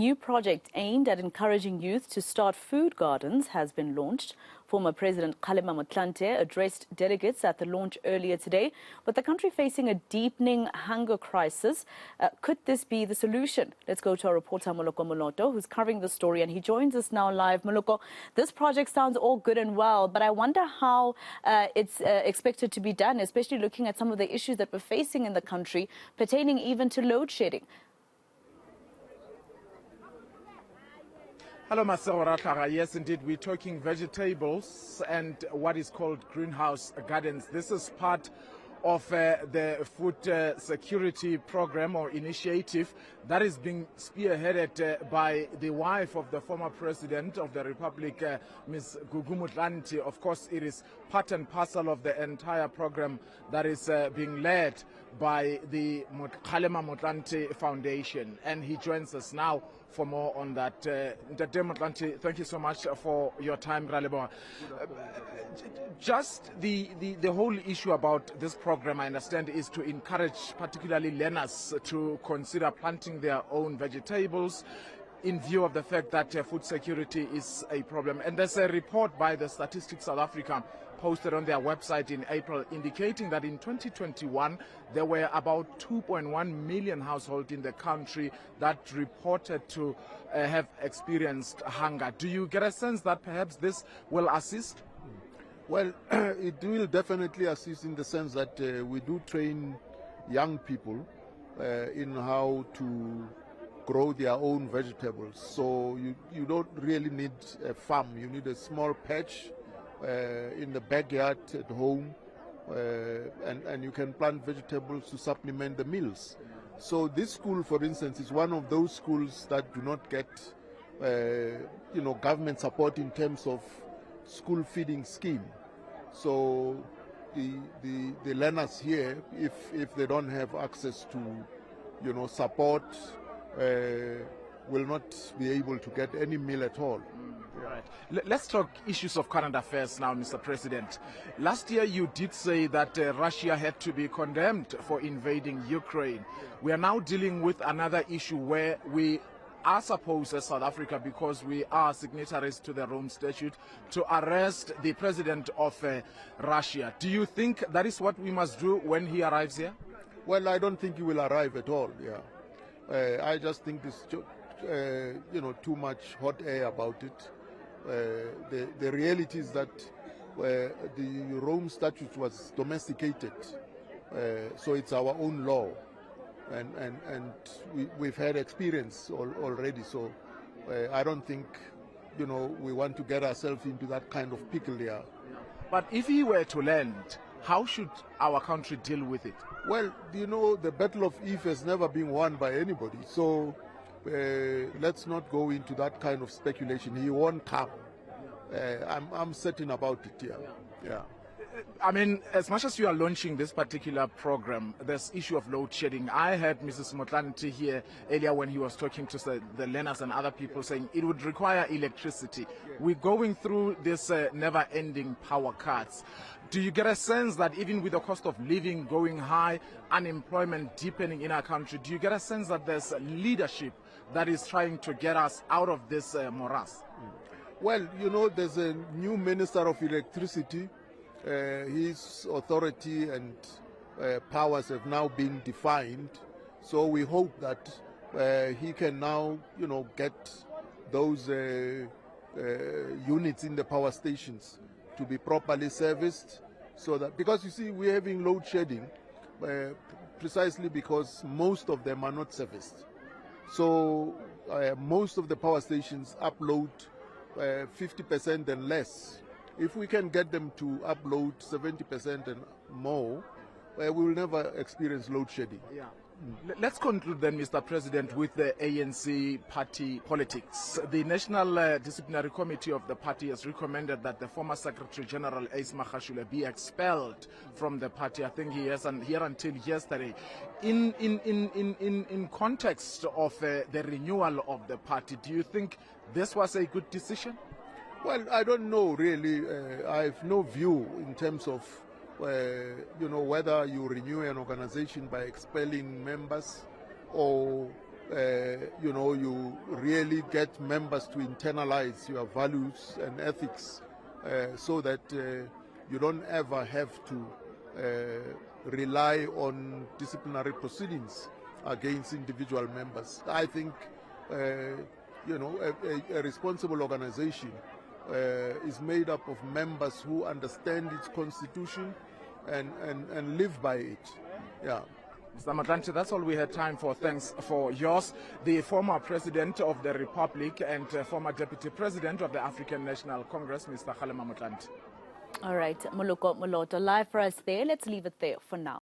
new project aimed at encouraging youth to start food gardens has been launched. Former President Kgalema Motlanthe addressed delegates at the launch earlier today. With the country facing a deepening hunger crisis, could this be the solution? Let's go to our reporter Moloko Moloto, who's covering the story, and he joins us now live. Moloko, this project sounds all good and well, but I wonder how it's expected to be done, especially looking at some of the issues that we're facing in the country, pertaining even to load shedding. Hello, Masero. Yes, indeed, we're talking vegetables and what is called greenhouse gardens. This is part of the food security program or initiative that is being spearheaded by the wife of the former president of the Republic, Ms. Gugu Motlanthe. Of course, it is part and parcel of the entire program that is being led by the Kgalema Motlanthe Foundation. And he joins us now for more on that. Ntate Motlanthe, thank you so much for your time, Raleboa. Just the whole issue about this program, I understand, is to encourage particularly learners to consider planting their own vegetables in view of the fact that food security is a problem. And there's a report by the Statistics South Africa posted on their website in April indicating that in 2021 there were about 2.1 million households in the country that reported to have experienced hunger. Do you get a sense that perhaps this will assist? Well, it will definitely assist in the sense that we do train young people in how to grow their own vegetables. So you don't really need a farm. You need a small patch in the backyard at home, and you can plant vegetables to supplement the meals. So this school, for instance, is one of those schools that do not get government support in terms of school feeding scheme. So the learners here, if they don't have access to support, will not be able to get any meal at all. Right. Let's talk issues of current affairs now, Mr. President. Last year you did say that Russia had to be condemned for invading Ukraine. We are now dealing with another issue where we are supposed as South Africa, because we are signatories to the Rome Statute, to arrest the president of Russia. Do you think that is what we must do when he arrives here? Well, I don't think he will arrive at all. I just think there's too much hot air about it. The reality is that the Rome Statute was domesticated, so it's our own law, and we've had experience already. So I don't think we want to get ourselves into that kind of pickle there. But if he were to land, how should our country deal with it? Well, the Battle of Eve has never been won by anybody. So let's not go into that kind of speculation. He won't come. I'm certain about it. Yeah. I mean, as much as you are launching this particular program, this issue of load shedding, I heard Mrs. Motlanthe here earlier when he was talking to the learners and other people saying it would require electricity. We're going through this never-ending power cuts. Do you get a sense that even with the cost of living going high, unemployment deepening in our country, do you get a sense that there's leadership that is trying to get us out of this morass? Well, there's a new Minister of Electricity. His authority and powers have now been defined. So we hope that he can now, get those units in the power stations to be properly serviced, so that, because you see, we're having load shedding precisely because most of them are not serviced. So most of the power stations upload 50% and less. If we can get them to upload 70% and more, we will never experience load shedding. Yeah. Let's conclude then, Mr. President, with the ANC party politics. The National Disciplinary Committee of the party has recommended that the former Secretary General Ace Magashule be expelled from the party. I think he has here until yesterday. In context of the renewal of the party, do you think this was a good decision? Well, I don't know really. I have no view in terms of whether you renew an organization by expelling members or you really get members to internalize your values and ethics so that you don't ever have to rely on disciplinary proceedings against individual members. I think, a responsible organization is made up of members who understand its constitution and live by it. Yeah. Mr. Motlanthe, that's all we had time for. Thanks for yours. The former President of the Republic and former Deputy President of the African National Congress, Mr. Kgalema Motlanthe. All right, Moloko Moloto, live for us there. Let's leave it there for now.